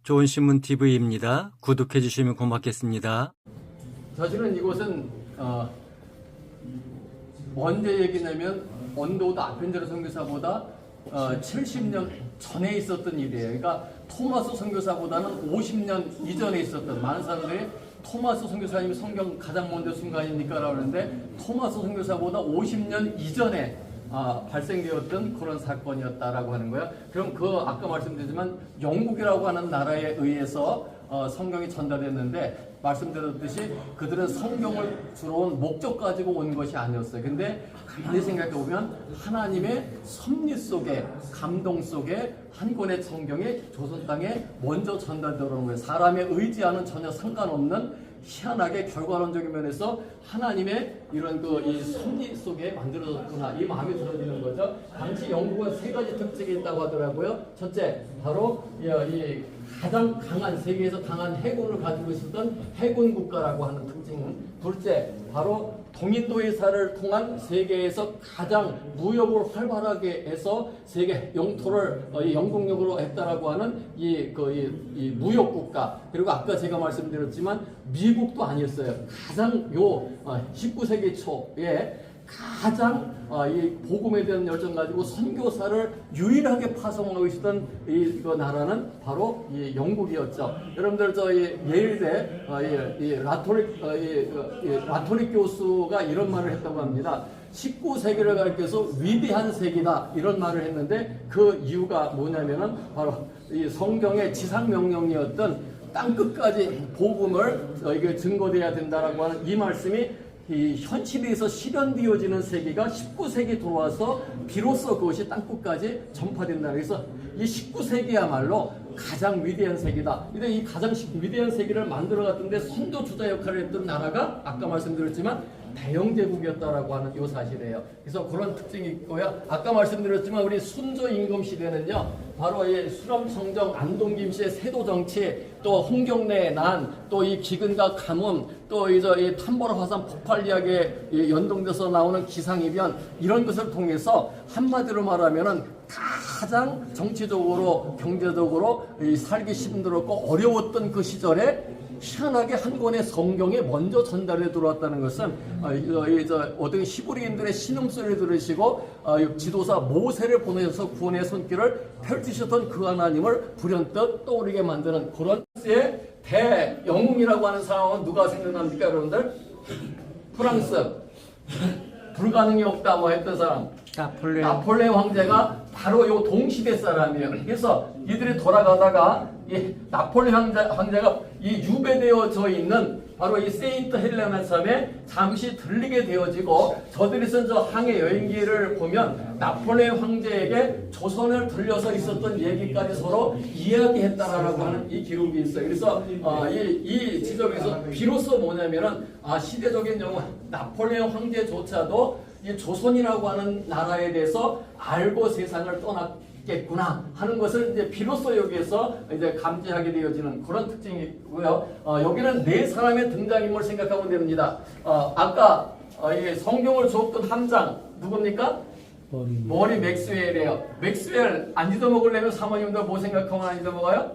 좋은신문 TV입니다. 구독해 주시면 고맙겠습니다. 사실은 이곳은 언제 얘기냐면 언더우드 아펜젤 선교사보다 70년 전에 있었던 일이에요. 그러니까 토마스 선교사보다는 50년 이전에 있었던, 많은 사람들이 토마스 선교사님이 성경 가장 먼저 순간이니까 라고 하는데, 토마스 선교사보다 50년 이전에 발생되었던 그런 사건이었다라고 하는 거예요. 그럼 아까 말씀드렸지만 영국이라고 하는 나라에 의해서 성경이 전달됐는데, 말씀드렸듯이 그들은 성경을 주로 목적 가지고 온 것이 아니었어요. 근데 가만히 생각해 보면 하나님의 섭리 속에, 감동 속에 한 권의 성경이 조선 땅에 먼저 전달되는 거예요. 사람의 의지와는 전혀 상관없는, 희한하게 결과론적인 면에서 하나님의 이런 이 섭리 속에 만들어졌구나, 이 마음이 들어지는 거죠. 당시 영국은 세 가지 특징이 있다고 하더라고요. 첫째, 바로 이 가장 강한, 세계에서 강한 해군을 가지고 있었던 해군 국가라고 하는 특징. 둘째, 바로 동인도의사를 통한 세계에서 가장 무역을 활발하게 해서 세계 영토를 영국력으로 했다라고 하는 이 무역 국가. 그리고 아까 제가 말씀드렸지만 미국도 아니었어요. 가장 19세기 초에 가장 이 복음에 대한 열정 가지고 선교사를 유일하게 파송하고 있었던 이 나라는 바로 이 영국이었죠. 여러분들 예일대 라토릭 교수가 이런 말을 했다고 합니다. 19세기를 가리켜서 위대한 세기다, 이런 말을 했는데, 그 이유가 뭐냐면은 바로 이 성경의 지상 명령이었던 땅 끝까지 복음을 이게 증거돼야 된다라고 하는 이 말씀이 이 현실에서 실현되어지는 세기가 19세기 들어와서 비로소 그것이 땅끝까지 전파된다. 그래서 이 19세기야말로 가장 위대한 세기다. 근데 이 가장 위대한 세기를 만들어갔던데 선도 주자 역할을 했던 나라가 아까 말씀드렸지만 대영제국이었다라고 하는 이 사실이에요. 그래서 그런 특징이 있고요. 아까 말씀드렸지만 우리 순조 임금 시대는요, 바로 이 수렴청정 안동김씨의 세도정치, 또 홍경래의 난, 또 이 기근과 가뭄, 또 이 탐보라 화산 폭발 이야기에 연동돼서 나오는 기상이변, 이런 것을 통해서 한마디로 말하면은 가장 정치적으로, 경제적으로 살기 힘들었고 어려웠던 그 시절에 희한하게 한 권의 성경이 먼저 전달해 들어왔다는 것은 어떤 히브리인들의 신음소리를 들으시고 지도사 모세를 보내셔서 구원의 손길을 펼치셨던 그 하나님을 불현듯 떠오르게 만드는 그런 대영웅이라고 하는 상황은 누가 생각납니까, 여러분들? 프랑스. 불가능이 없다 뭐 했던 사람, 나폴레옹 황제가 바로 요 동시대 사람이에요. 그래서 이들이 돌아가다가 이 나폴레옹 황제가 이 유배되어져 있는 바로 이 세인트 헬레나 섬에 잠시 들리게 되어지고, 저들이 쓴 저 항해 여행기를 보면 나폴레옹 황제에게 조선을 들려서 있었던 얘기까지 서로 이야기했다라고 하는 이 기록이 있어요. 그래서 이 지점에서 비로소 뭐냐면은 시대적인 영웅 나폴레옹 황제조차도 이 조선이라고 하는 나라에 대해서 알고 세상을 떠났겠구나 하는 것을 이제 비로소 여기에서 이제 감지하게 되어지는 그런 특징이고요. 여기는 네 사람의 등장인물 생각하면 됩니다. 아까 성경을 주었던 함장 누굽니까? 머리 맥스웰이에요. 맥스웰 안 잊어먹으려면 사모님들 뭐 생각하면 안 잊어먹어요?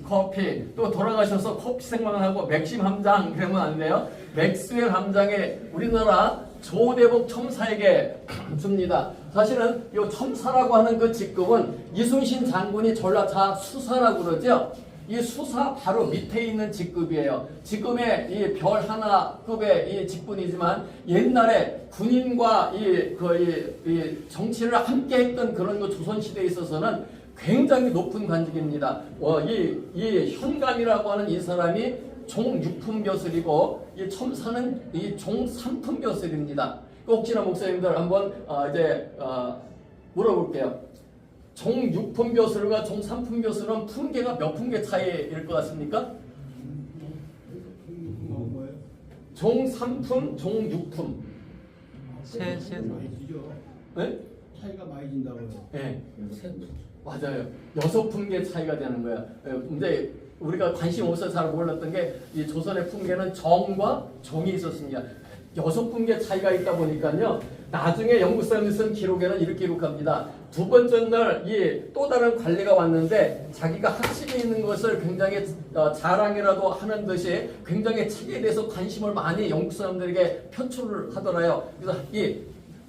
커피. 또 돌아가셔서 커피 생각하고 맥심 함장 그러면 안 돼요. 맥스웰 함장에 우리나라 조대복 첨사에게 줍니다. 사실은 이 첨사라고 하는 그 직급은 이순신 장군이 전라차 수사라고 그러죠. 이 수사 바로 밑에 있는 직급이에요. 지금의 이 별 하나급의 이 직분이지만 옛날에 군인과 이 정치를 함께 했던 그런 그 조선시대에 있어서는 굉장히 높은 관직입니다. 이 현감이라고 하는 이 사람이 종육품벼슬이고, 이 첨사는 이 종삼품벼슬입니다. 혹시나 목사님들 한번 물어볼게요. 종육품벼슬과 종삼품벼슬은 품계가 몇 품계 차이일 것 같습니까? 종삼품, 종육품. 세. 네? 차이가 많이 진다고요. 네. 맞아요. 6품계 차이가 되는 거예요. 근데 우리가 관심 없어서 잘 몰랐던 게 이 조선의 품계는 정과 종이 있었습니다. 6군데 차이가 있다 보니까요. 나중에 영국 사람이 쓴 기록에는 이렇게 기록합니다. 두 번째 날 이 또 다른 관리가 왔는데 자기가 학식이 있는 것을 굉장히 자랑이라도 하는 듯이 굉장히 책에 대해서 관심을 많이 영국 사람들에게 표출을 하더라요. 그래서 이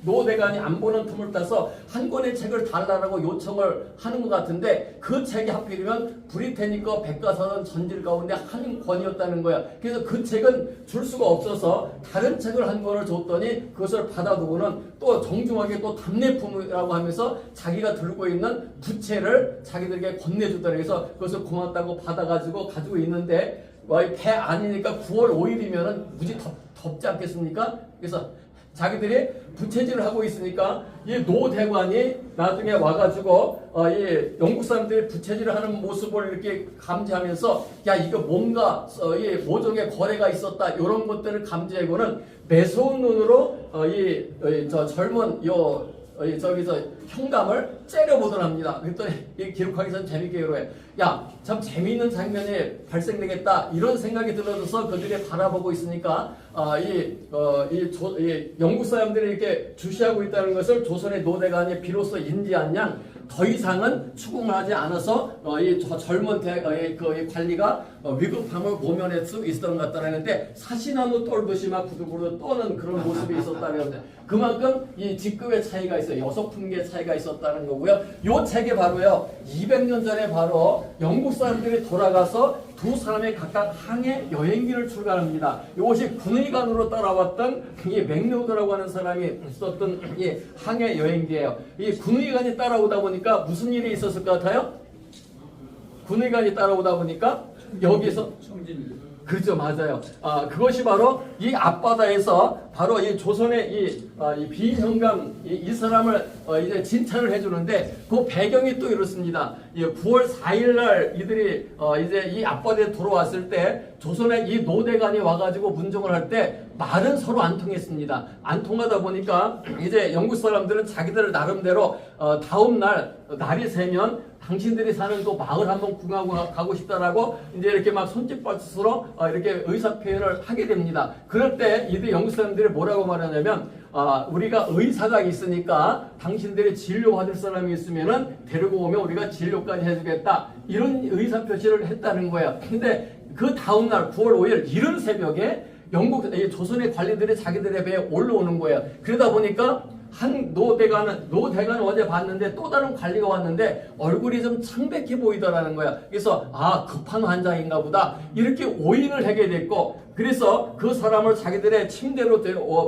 노대관이 안 보는 틈을 따서 한 권의 책을 달라고 요청을 하는 것 같은데 그 책이 하필이면 브리테니커 백과사전 전집 가운데 한 권이었다는 거야. 그래서 그 책은 줄 수가 없어서 다른 책을 한 권을 줬더니 그것을 받아두고는 또 정중하게 또 답례품이라고 하면서 자기가 들고 있는 부채를 자기들에게 건네주더라. 그래서 그것을 고맙다고 받아가지고 가지고 있는데 배 아니니까 9월 5일이면은 무지 덥지 않겠습니까? 그래서 자기들이 부채질을 하고 있으니까 이 노대관이 나중에 와가지고 이 영국 사람들이 부채질을 하는 모습을 이렇게 감지하면서 야 이거 뭔가 이 모종의 거래가 있었다 이런 것들을 감지하고는 매서운 눈으로 저 젊은 저기서 형감을 째려보더랍니다. 그랬더니 이 기록하기선 재밌게 이러해. 야, 참 재미있는 장면이 발생되겠다 이런 생각이 들어서 그들이 바라보고 있으니까 영국 사람들이 이렇게 주시하고 있다는 것을 조선의 노대관이 비로소 인지한 양 더 이상은 추궁을 하지 않아서 저 젊은 그 관리가 위급함을 모면할 수 있었던 것 같다는데 사시나무 떨듯이 막 구두구두 떠는 그런 모습이 있었다는데 그만큼 이 직급의 차이가 있어요. 6품계의 차이가 있었다는 거고요. 이 책이 바로요 200년 전에 바로 영국 사람들이 돌아가서 두 사람이 각각 항해 여행기를 출간합니다. 이것이 군의관으로 따라왔던 이 맥로드라고 하는 사람이 썼던 이 항해 여행기예요. 이 군의관이 따라오다 보니까 무슨 일이 있었을 것 같아요? 군의관이 따라오다 보니까 여기서 그렇죠, 맞아요. 그것이 바로 이 앞바다에서 바로 이 조선의 이 비현감 이 사람을 이제 진찰을 해주는데 그 배경이 또 이렇습니다. 9월 4일 날 이들이 이제 이 앞바다에 들어왔을 때 조선의 이 노대관이 와가지고 문정을 할 때 말은 서로 안 통했습니다. 안 통하다 보니까 이제 영국 사람들은 자기들 나름대로 다음 날이 새면 당신들이 사는 그 마을 한번 구경하고 가고 싶다라고 이제 이렇게 막 손짓발짓으로 이렇게 의사표현을 하게 됩니다. 그럴 때 이들 영국 사람들이 뭐라고 말하냐면 우리가 의사가 있으니까 당신들이 진료받을 사람이 있으면은 데리고 오면 우리가 진료까지 해주겠다 이런 의사표시를 했다는 거예요. 근데 그 다음날 9월 5일 이른 새벽에 영국 조선의 관리들이 자기들의 배에 올라오는 거예요. 그러다 보니까 한 노대관은 어제 봤는데 또 다른 관리가 왔는데 얼굴이 좀 창백해 보이더라는 거야. 그래서 급한 환자인가 보다 이렇게 오인을 하게 됐고 그래서 그 사람을 자기들의 침대로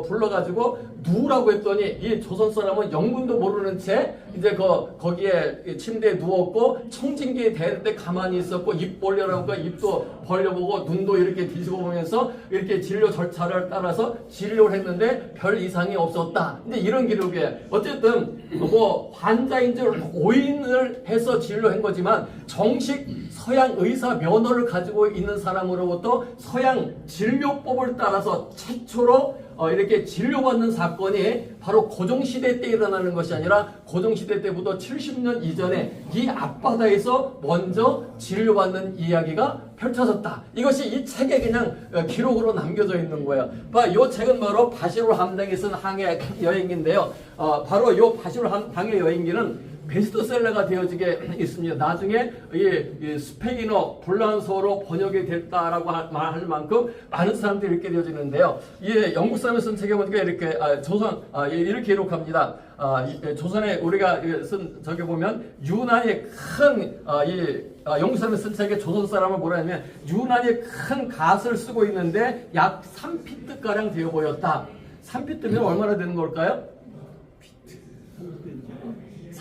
불러가지고 누우라고 했더니 이 조선 사람은 영문도 모르는 채 이제 거기에 침대에 누웠고 청진기에 대를 때 가만히 있었고 입 벌려라고 입도 벌려보고 눈도 이렇게 뒤집어 보면서 이렇게 진료 절차를 따라서 진료를 했는데 별 이상이 없었다. 근데 이런 기록이에요. 어쨌든 환자인 줄 오인을 해서 진료한 거지만 정식 서양 의사 면허를 가지고 있는 사람으로부터 서양 진료법을 따라서 최초로 이렇게 진료받는 사건이 바로 고종시대 때 일어나는 것이 아니라 고종시대 때부터 70년 이전에 이 앞바다에서 먼저 진료받는 이야기가 펼쳐졌다. 이것이 이 책에 그냥 기록으로 남겨져 있는 거예요. 이 책은 바로 바시로 함장이 쓴 항해 여행기인데요. 바로 이 바시로 항해 여행기는 베스트셀러가 되어지게 있습니다. 나중에 이 스페인어, 불란서어로 번역이 됐다라고 말할 만큼 많은 사람들이 읽게 되어지는데요. 이 영국 사람이 쓴 책에 보니까 이렇게 이렇게 기록합니다. 조선에 우리가 쓴 저기 보면 유난히 큰 영국 사람이 쓴 책에 조선 사람은 뭐라 하냐면 유난히 큰 갓을 쓰고 있는데 약 3피트 가량 되어 보였다. 3피트면 얼마나 되는 걸까요?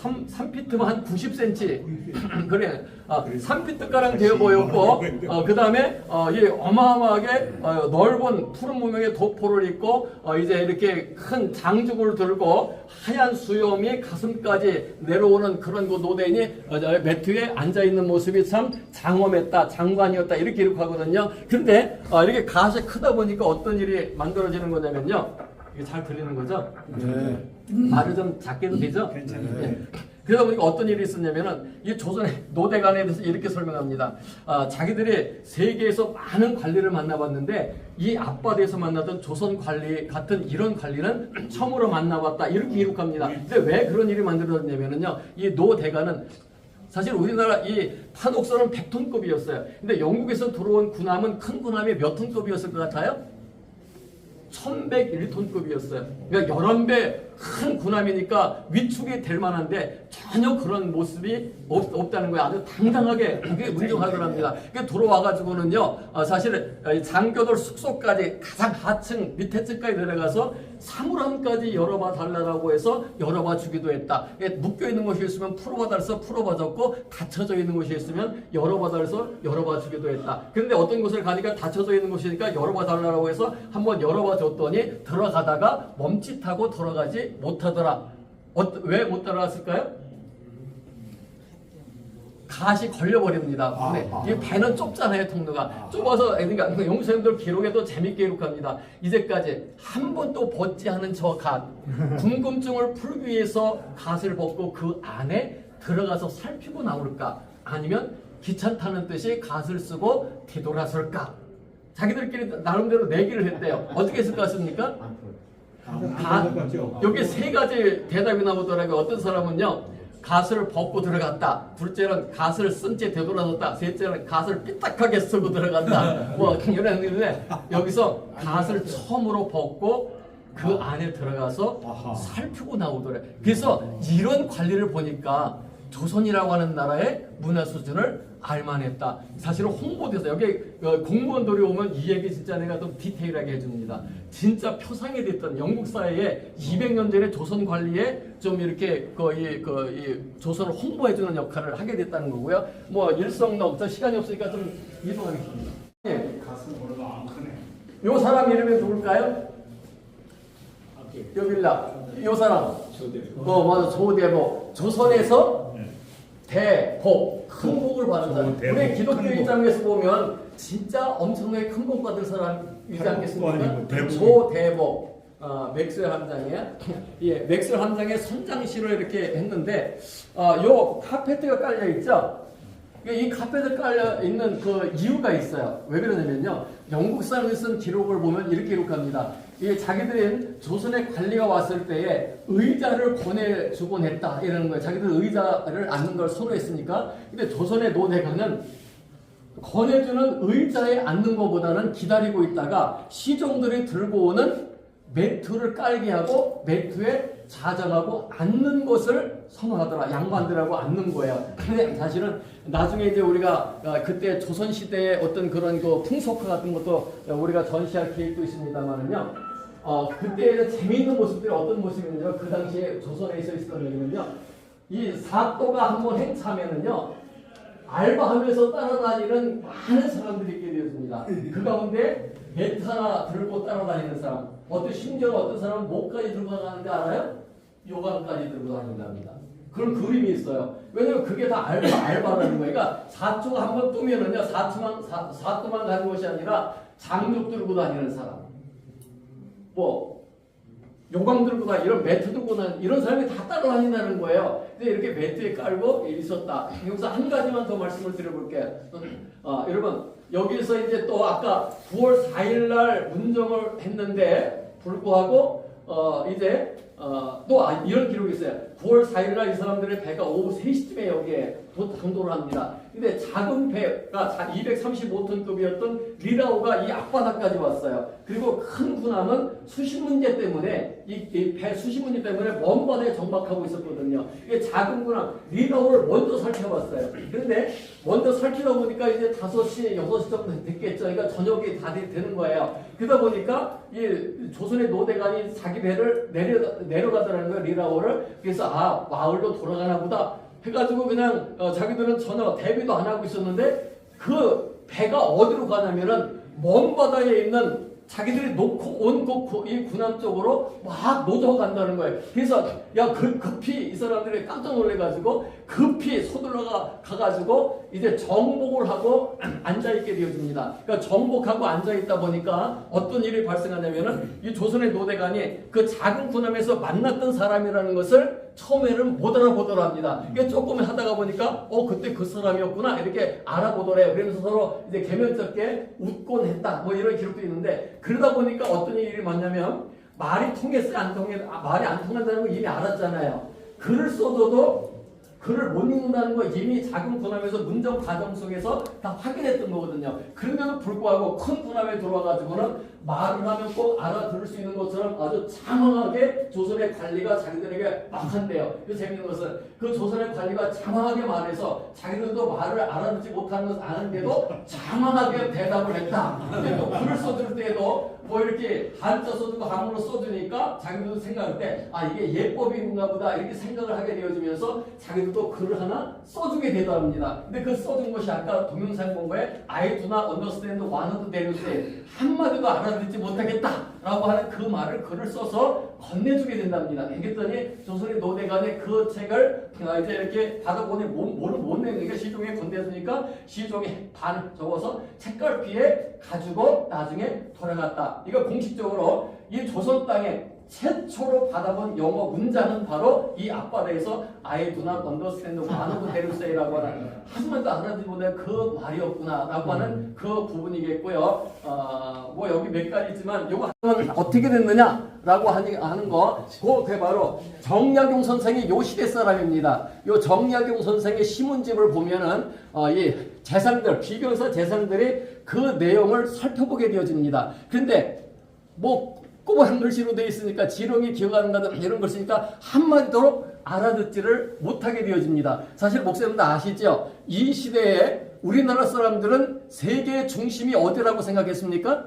3피트면 한 90cm. 그래. 3피트가량 되어 보였고, 그 다음에, 어마어마하게, 넓은 푸른 무명의 도포를 입고, 이제 이렇게 큰 장죽을 들고, 하얀 수염이 가슴까지 내려오는 그런 그 노대인이 매트 위에 앉아있는 모습이 참 장엄했다, 장관이었다, 이렇게 기록하거든요. 근데, 이렇게 갓이 크다 보니까 어떤 일이 만들어지는 거냐면요. 이게 잘 들리는 거죠? 네. 말을 좀 작게 해도 되죠? 괜찮아요. 네. 그러다 보니까 어떤 일이 있었냐면은 이 조선의 노대관에 대해서 이렇게 설명합니다. 자기들이 세계에서 많은 관리를 만나봤는데 이 앞바다에서 만나던 조선 관리 같은 이런 관리는 처음으로 만나봤다 이렇게 기록합니다. 근데 왜 그런 일이 만들어졌냐면은요, 이 노대관은 사실 우리나라 이 판옥선은 100톤급이었어요. 근데 영국에서 들어온 군함은 큰 군함이 몇 톤급이었을 것 같아요? 1101톤급이었어요. 그러니까 11배 큰 군함이니까 위축이 될 만한데 전혀 그런 모습이 없다는 거예요. 아주 당당하게 그게 문정하더랍니다. 그게 들어와가지고는요, 사실 장교들 숙소까지 가장 하층 밑에 층까지 내려가서 사물함까지 열어봐 달라고 해서 열어봐 주기도 했다. 묶여 있는 곳이 있으면 풀어봐 달라서 풀어봐 줬고 닫혀져 있는 곳이 있으면 열어봐 달라서 열어봐 주기도 했다. 그런데 어떤 곳을 가니까 닫혀져 있는 곳이니까 열어봐 달라고 해서 한번 열어봐 줬더니 들어가다가 멈칫하고 들어가지 못하더라. 왜 못 들어갔을까요? 갓이 걸려버립니다. 근데 이 배는 좁잖아요, 통로가. 좁아서, 그러니까 영수생들 기록에도 재밌게 기록합니다. 이제까지 한 번도 벗지 않은 저 갓, 궁금증을 풀기 위해서 갓을 벗고 그 안에 들어가서 살피고 나올까? 아니면 귀찮다는 뜻이 갓을 쓰고 뒤돌아설까? 자기들끼리 나름대로 내기를 했대요. 어떻게 했을 것 같습니까? 여기 세 가지 대답이 나오더라고요. 어떤 사람은요, 갓을 벗고 들어갔다. 둘째는 갓을 쓴 채 되돌아섰다. 셋째는 갓을 삐딱하게 쓰고 들어간다. 뭐 이런 의미인데 여기서 갓을 처음으로 벗고 그 안에 들어가서 살피고 나오더래요. 그래서 이런 관리를 보니까 조선이라고 하는 나라의 문화 수준을 알만했다. 사실은 홍보돼서 여기 공무원들이 오면 이 얘기 진짜 내가 좀 디테일하게 해줍니다. 진짜 표상이 됐던 영국 사회에 200년 전에 조선 관리에 좀 이렇게 이 조선을 홍보해주는 역할을 하게 됐다는 거고요. 뭐 일성록 시간이 없으니까 좀 이동하겠습니다. 이 사람 이름이 누굴까요? 여길라. 이 사람. 맞아. 조대복. 조선에서 대복, 큰 복을 받은 사람. 우리 기독교 입장에서 보면 진짜 엄청나게 큰 복 받은 사람이지 않겠습니까? 조대복, 맥스웰 함장이에요. 예, 맥스웰 함장의 선장실을 이렇게 했는데, 요 카페트가 깔려 있죠. 이 카페트 깔려 있는 그 이유가 있어요. 왜 그러냐면요, 영국 사람이 쓴 기록을 보면 이렇게 기록합니다. 이 자기들은 조선의 관리가 왔을 때에 의자를 권해주곤 했다 이러는 거예요. 자기들 의자를 앉는 걸 선호했으니까. 근데 조선의 노대관은 권해주는 의자에 앉는 것보다는 기다리고 있다가 시종들이 들고 오는 매트를 깔게 하고 매트에 자정하고 앉는 것을 선호하더라. 양반들하고 앉는 거예요. 근데 사실은 나중에 이제 우리가 그때 조선시대의 어떤 그런 그 풍속화 같은 것도 우리가 전시할 계획도 있습니다만은요. 그때 재미있는 모습들이 어떤 모습이냐면 그 당시에 조선에 있었던 얘기는요. 이 사또가 한번 행차하면은요. 알바하면서 따라다니는 많은 사람들이 있게 되었습니다. 그 가운데 매트 하나 들고 따라다니는 사람, 심지어 어떤 사람은 목까지 들고 가는데 알아요? 요강까지 들고 다닌답니다. 그런 그림이 있어요. 왜냐면 그게 다 알바라는 거예요. 그러니까 사또가 한번 뜨면은요, 사또만 가는 것이 아니라 장족 들고 다니는 사람, 요강 들고 다 이런 매트 들고 다니는 이런 사람이 다 따라다닌다는 거예요. 근데 이렇게 매트에 깔고 있었다. 여기서 한 가지만 더 말씀을 드려볼게요. 여러분 여기서 이제 또 아까 9월 4일 날 문정을 했는데 불구하고 이제 또 이런 기록이 있어요. 9월 4일 날 이 사람들의 배가 오후 3시쯤에 여기에 당도를 합니다. 근데 작은 배가 235톤급이었던 리라우가 이 앞바다까지 왔어요. 그리고 큰 군함은 수심 문제 때문에 이 배 수심 문제 때문에 먼 바다에 정박하고 있었거든요. 이게 작은 군함 리라우를 먼저 살펴봤어요. 그런데 먼저 살피다 보니까 이제 5시, 6시 정도 됐겠죠. 그러니까 저녁이 다 되는 거예요. 그러다 보니까 이 조선의 노대관이 자기 배를 내려가더라는 거예요. 리라우를. 그래서 마을로 돌아가나 보다 해가지고 그냥 자기들은 전혀 대비도 안 하고 있었는데 그 배가 어디로 가냐면은 먼 바다에 있는 자기들이 놓고 온 이 군함 쪽으로 막 노져 간다는 거예요. 그래서 급히 이 사람들이 깜짝 놀래가지고 급히 서둘러 가가지고 이제 정복을 하고 앉아있게 되어집니다. 그러니까 정복하고 앉아있다 보니까 어떤 일이 발생하냐면은 이 조선의 노대관이 그 작은 군함에서 만났던 사람이라는 것을 처음에는 못 알아보더랍니다. 이게 조금 하다가 보니까 그때 그 사람이었구나 이렇게 알아보더래요. 그러면서 서로 이제 개면쩍게 웃곤 했다. 뭐 이런 기록도 있는데 그러다 보니까 어떤 일이 많냐면 말이 통했어요, 안 통해? 말이 안 통한다는 거 이미 알았잖아요. 글을 써줘도 글을 못 읽는다는 거 이미 작은 군함에서 문정 과정 속에서 다 확인했던 거거든요. 그런데도 불구하고 큰 군함에 들어와가지고는 말을 하면 꼭 알아들을 수 있는 것처럼 아주 장황하게 조선의 관리가 자기들에게 막 한대요. 그 재밌는 것은 그 조선의 관리가 장황하게 말해서 자기들도 말을 알아듣지 못하는 것을 아는데도 장황하게 대답을 했다. 근데 또 글을 써줄 때에도 뭐 이렇게 한자 써주고 한문으로 써주니까 자기들도 생각할 때 이게 예법인가 보다 이렇게 생각을 하게 되어지면서 자기들도 글을 하나 써주게 되답니다. 근데 그 써준 것이 아까 동영상 본 거에 I do not understand one of the values 한마디도 알아듣지 못하겠다라고 하는 그 말을 글을 써서 건네주게 된답니다. 그랬더니 조선의 노대간의 그 책을 이제 이렇게 받아보니 못 내니까 시종에 건네주니까 시종에 반 적어서 책갈피에 가지고 나중에 돌아갔다. 이거 공식적으로 이 조선 땅에 최초로 받아본 영어 문장은 바로 이 앞바다에서 I do not understand one of the values라고 하는 한마디도 알아듣지 못한 그 말이었구나라고 하는 그 부분이겠고요. 뭐 여기 몇 가지 있지만 이거 하면 어떻게 됐느냐라고 하는 거, 그게 바로 정약용 선생이 요 시대 사람입니다. 요 정약용 선생의 시문집을 보면은 이 재상들, 비교사 재상들이 그 내용을 살펴보게 되어집니다. 그런데 뭐 꼬부한 글씨로 되어 있으니까 지렁이 기억하는가 이런 글씨니까 한마디도 알아듣지를 못하게 되어집니다. 사실 목사님도 아시죠? 이 시대에 우리나라 사람들은 세계의 중심이 어디라고 생각했습니까?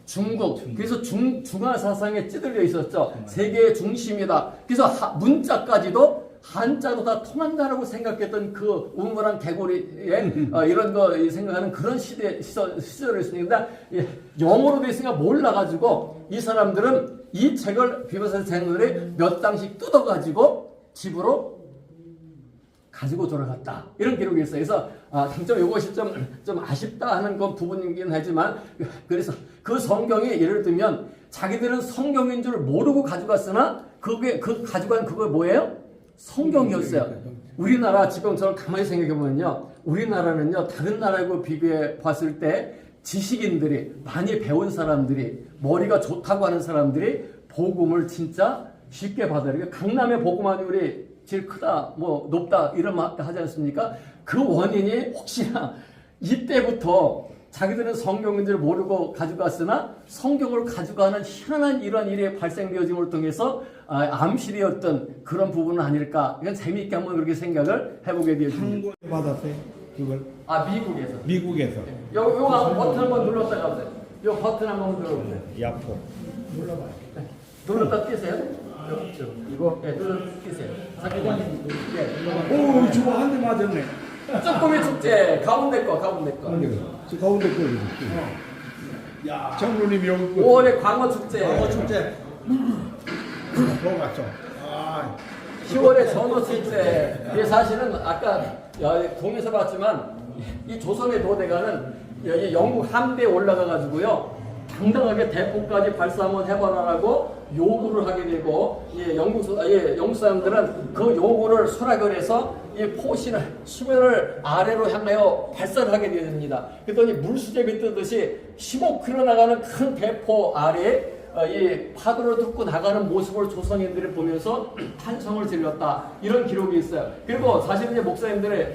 중국. 그래서 중화 사상에 찌들려 있었죠. 세계의 중심이다. 그래서 문자까지도 한자로 다 통한다라고 생각했던 그 우물한 개구리에 이런 거 생각하는 그런 시절이었습니다. 영어로 되어 있으니까 몰라가지고 이 사람들은 이 책을 비교사 생들이 몇 장씩 뜯어가지고 집으로 가지고 돌아갔다. 이런 기록이 있어요. 그래서 당장 이것이 좀 아쉽다 하는 건 부분이긴 하지만 그래서 그 성경이 예를 들면 자기들은 성경인 줄 모르고 가져갔으나 그 가져간 그거 뭐예요? 성경이었어요. 우리나라 지금처럼 가만히 생각해보면요. 우리나라는요. 다른 나라하고 비교해 봤을 때 지식인들이 많이 배운 사람들이 머리가 좋다고 하는 사람들이 복음을 진짜 쉽게 받아들여요. 강남의 복음 환율이 제일 크다, 뭐 높다 이런 말 하지 않습니까? 그 원인이 혹시나 이때부터 자기들은 성경인 줄 모르고 가져갔으나 성경을 가져가는 희한한 이런 일이 발생되어짐을 통해서 암실이었던 그런 부분은 아닐까. 이건 재미있게 한번 그렇게 생각을 해보게 되었습니다. 한국에 받았어요? 그걸? 미국에서. 미국에서. 요거 버튼 한번 눌렀다가 보세요. 요 버튼 한번 눌러보세요. 야포. 눌러봐요. 눌렀다 띄세요. 이거 눌렀다 띄세요. 잠깐만. 오, 저거 한 대 맞았네. 쭈꾸미 축제 가운데 거. 저 가운데 거. 야, 장로님 여기 거. 5월의 광어 축제. 더 갔죠. 10월의 전어 축제. 이게 사실은 아까 동에서 봤지만 이 조선의 노대가는 여기 영국 함대에 올라가 가지고요. 당당하게 대포까지 발사 한번 해봐라라고 요구를 하게 되고, 영국 사람들은 그 요구를 수락을 해서 이 포신을 수면을 아래로 향하여 발사를 하게 됩니다. 그랬더니 물수제비 뜨듯이 15km 나가는 큰 대포 아래에 이 파도를 뚫고 나가는 모습을 조선인들이 보면서 탄성을 질렀다. 이런 기록이 있어요. 그리고 사실 이제 목사님들이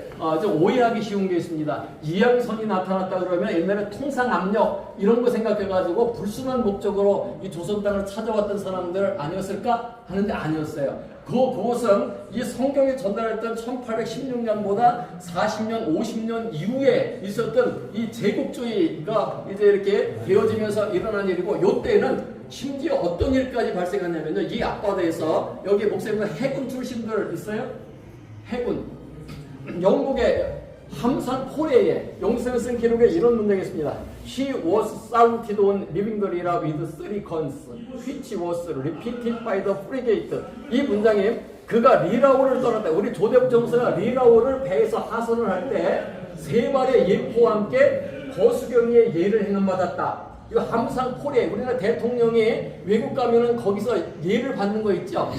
좀 오해하기 쉬운 게 있습니다. 이양선이 나타났다 그러면 옛날에 통상 압력 이런 거 생각해가지고 불순한 목적으로 이 조선 땅을 찾아왔던 사람들 아니었을까 하는데 아니었어요. 그것은 이 성경이 전달했던 1816년보다 40년, 50년 이후에 있었던 이 제국주의가 이제 이렇게 되어지면서 일어난 일이고, 요때는 심지어 어떤 일까지 발생했냐면요. 이 앞바다에서 여기 목사님들 해군 출신들 있어요? 해군. 영국의 함선 포레에 영국에서 쓴 기록에 이런 문장이 있습니다. She was sounded on living the Lira with 3 guns, which was repeated by the frigate. 이 문장이 그가 리라오를 떠났다. 우리 조대국 정사가 리라오를 배에서 하선을 할 때 3발의 예포와 함께 거수경의 예를 행함받았다. 이 함상 포례, 우리나라 대통령이 외국 가면은 거기서 예를 받는 거 있죠?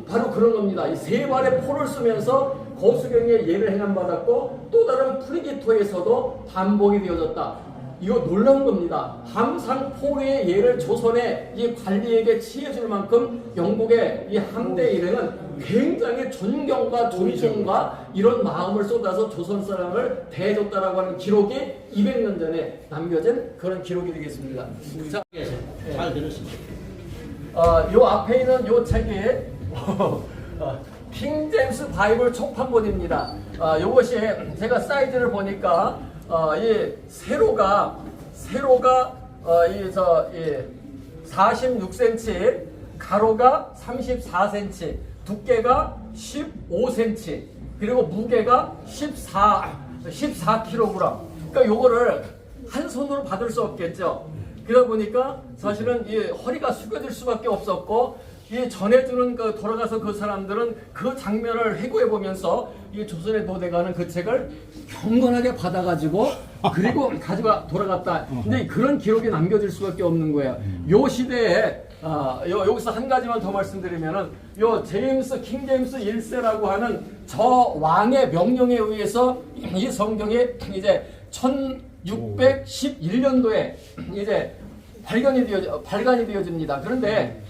바로 그런 겁니다. 이 세 발의 포를 쓰면서 거수경에 예를 행함받았고 또 다른 프리기토에서도 반복이 되어졌다. 이거 놀라운 겁니다. 함상 포례의 예를 조선의 이 관리에게 취해줄 만큼 영국의 이 함대 일행은 굉장히 존경과 존중과 이런 마음을 쏟아서 조선 사람을 대해줬다라고 하는 기록이 200년 전에 남겨진 그런 기록이 되겠습니다. 자, 잘 들었습니다. 요 앞에 있는 요 책이 킹 제임스 바이블 총판본입니다. 요것이 제가 사이즈를 보니까 이 세로가 46cm, 가로가 34cm, 두께가 15cm, 그리고 무게가 14kg. 그러니까 요거를 한 손으로 받을 수 없겠죠. 그러다 보니까 사실은 이 허리가 숙여질 수밖에 없었고, 이 전해주는 돌아가서 그 사람들은 그 장면을 회고해 보면서 이 조선의 도대가는 그 책을 경건하게 받아가지고 그리고 가지고 돌아갔다. 근데 그런 기록이 남겨질 수밖에 없는 거예요. 요 시대에 여기서 한 가지만 더 말씀드리면은 요 킹 제임스 1세라고 하는 저 왕의 명령에 의해서 이 성경이 이제 1611년도에 이제 발간이 되어집니다. 그런데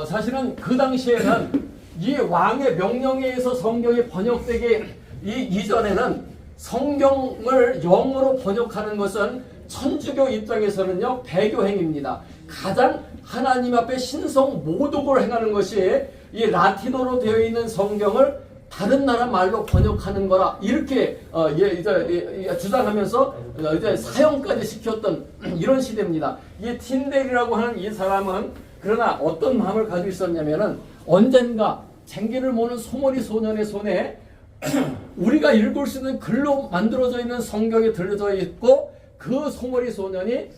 사실은 그 당시에는 이 왕의 명령에 의해서 성경이 번역되기 이전에는 성경을 영어로 번역하는 것은 천주교 입장에서는요 배교행입니다. 가장 하나님 앞에 신성 모독을 행하는 것이 이 라틴어로 되어 있는 성경을 다른 나라 말로 번역하는 거라 이렇게 이제 주장하면서 이제 사형까지 시켰던 이런 시대입니다. 이 틴델이라고 하는 이 사람은 그러나 어떤 마음을 가지고 있었냐면은 언젠가 쟁기를 모는 소머리 소년의 손에 우리가 읽을 수 있는 글로 만들어져 있는 성경이 들려져 있고 그 소머리 소년이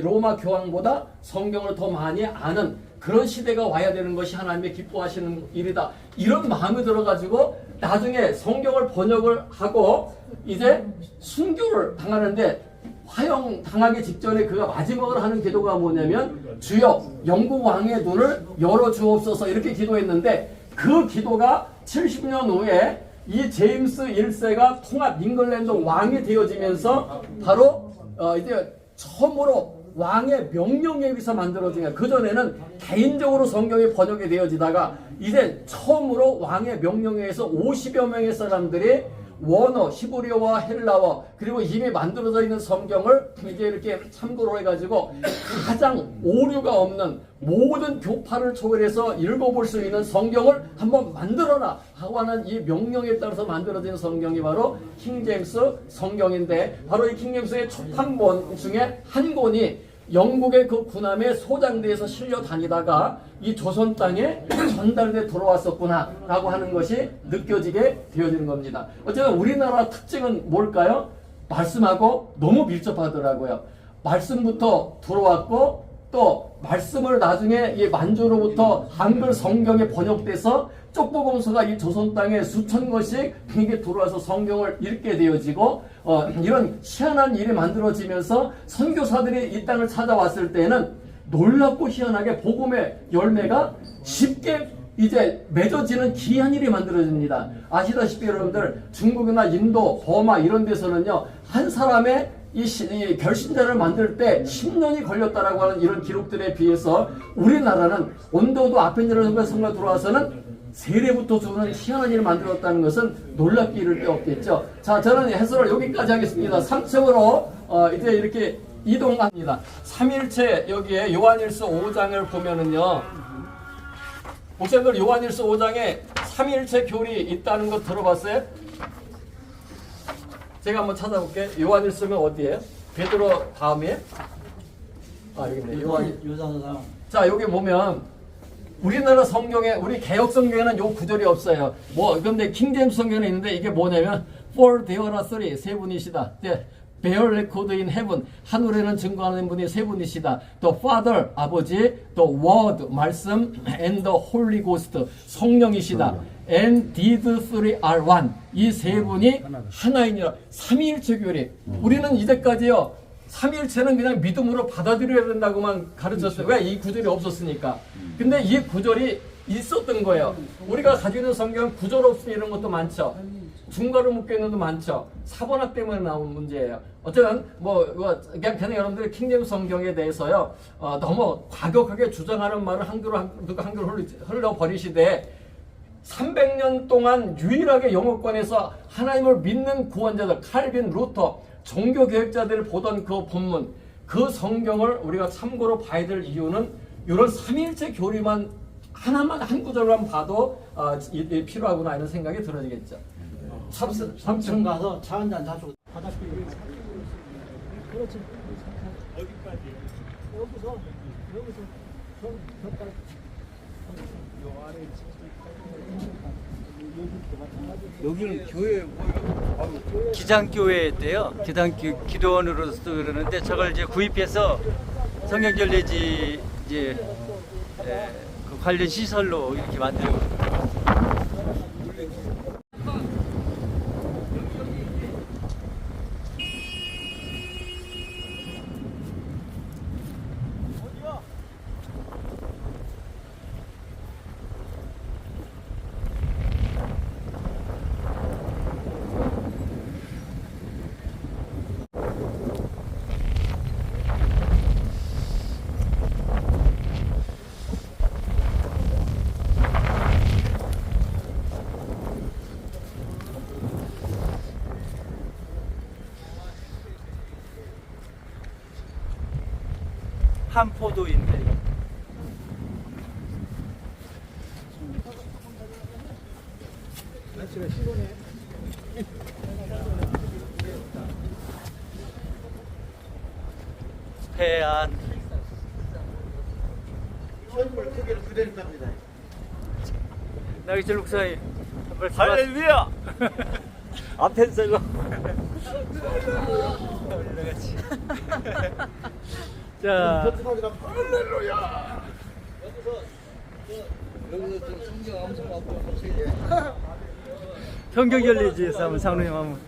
로마 교황보다 성경을 더 많이 아는 그런 시대가 와야 되는 것이 하나님의 기뻐하시는 일이다. 이런 마음이 들어가지고 나중에 성경을 번역을 하고 이제 순교를 당하는데 화형 당하기 직전에 그가 마지막으로 하는 기도가 뭐냐면 주여 영국 왕의 눈을 열어주옵소서 이렇게 기도했는데 그 기도가 70년 후에 이 제임스 1세가 통합 잉글랜드 왕이 되어지면서 바로 이제 처음으로 왕의 명령에 의해서 만들어진 거예요. 그전에는 개인적으로 성경이 번역이 되어지다가 이제 처음으로 왕의 명령에 의해서 50여 명의 사람들이 원어, 히브리어와 헬라어 그리고 이미 만들어져 있는 성경을 이제 이렇게 참고로 해가지고 가장 오류가 없는 모든 교파를 초월해서 읽어볼 수 있는 성경을 한번 만들어라 하고 하는 이 명령에 따라서 만들어진 성경이 바로 킹 제임스 성경인데 바로 이 킹 제임스의 초판본 중에 한 권이 영국의 그 군함의 소장대에서 실려 다니다가 이 조선 땅에 전달돼 들어왔었구나 라고 하는 것이 느껴지게 되어지는 겁니다. 어쨌든 우리나라 특징은 뭘까요? 말씀하고 너무 밀접하더라고요. 말씀부터 들어왔고 또 말씀을 나중에 이 만주로부터 한글 성경에 번역돼서 쪽보공서가 이 조선 땅에 수천 권씩 이게 들어와서 성경을 읽게 되어지고 이런 희한한 일이 만들어지면서 선교사들이 이 땅을 찾아왔을 때는 놀랍고 희한하게 복음의 열매가 쉽게 이제 맺어지는 귀한 일이 만들어집니다. 아시다시피 여러분들 중국이나 인도, 버마 이런 데서는요 한 사람의 이 결신자를 만들 때 10년이 걸렸다라고 하는 이런 기록들에 비해서 우리나라는 온도도 아펜젤러 성가 들어와서는 세례부터 주는 희한한 일을 만들었다는 것은 놀랍게 이를 데 없겠죠. 자, 저는 해설을 여기까지 하겠습니다. 3층으로 이제 이렇게 이동합니다. 3일째 여기에 요한일서 5장을 보면은요. 목사님들 요한일서 5장에 3일째 교리 있다는 거 들어봤어요? 제가 한번 찾아볼게요. 요한일서면 어디예요? 베드로 다음에? 여기 있네. 요한일서. 자, 여기 보면 우리나라 성경에 우리 개혁 성경에는 요 구절이 없어요. 근데 킹제임스 성경에 있는데 이게 뭐냐면 For there are three 세 분이시다. bear record in heaven 하늘에는 증거하는 분이 세 분이시다. The Father 아버지, the Word 말씀, and the Holy Ghost 성령이시다. And these three are one 이 세 분이 하나이니라. 삼위일체 교리. 우리는 이제까지요 삼위일체는 그냥 믿음으로 받아들여야 된다고만 가르쳤어요. 왜? 이 구절이 없었으니까. 근데 이 구절이 있었던 거예요. 우리가 가지고 있는 성경은 구절 없으면 이런 것도 많죠. 중괄호 묶여 있는 것도 많죠. 사본학 때문에 나온 문제예요. 어쨌든 그냥 여러분들이 킹제임스 성경에 대해서요 너무 과격하게 주장하는 말을 한글로 흘려버리시되 300년 동안 유일하게 영어권에서 하나님을 믿는 구원자들 칼빈, 루터, 종교개혁자들을 보던 그 본문, 그 성경을 우리가 참고로 봐야 될 이유는 이런 삼위일체 교리만 하나만 한 구절만 봐도 필요하구나 이런 생각이 들어지겠죠. 3층 가서 차 한잔 사주고 바닷길 그렇지. 어디까지? 여기서 저까지 요 아래 여기는 교회 뭐예요? 기장교회 때요. 기도원으로서 그러는데 저걸 이제 구입해서 성경전례지 이제 그 관련 시설로 이렇게 만들고. 한포도인데 날씨가 시원해. 해안 얼굴 크기를 그대로 땁니다. 나기철 목사님 한번 할렐루야! 앞에서 이거 올라가지. 자, 할렐루야. 여기서 좀 성경 엄청 갖고 성경전례지에서 한번 상루님 한번.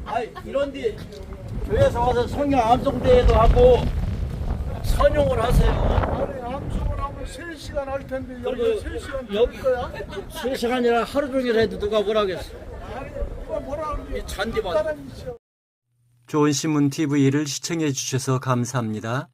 아이 이런데 교회에서 와서 성경 암송대회도 하고 선용을 하세요. 아니 암송을 하면 3시간 할 텐데 여기 3시간 여기 될 거야? 3시간이나 하루 종일 해도 누가 뭐라겠어. 아니 누가 뭐라 그러지? 이 잔디만. 따라다니시오. 좋은 신문 TV를 시청해 주셔서 감사합니다.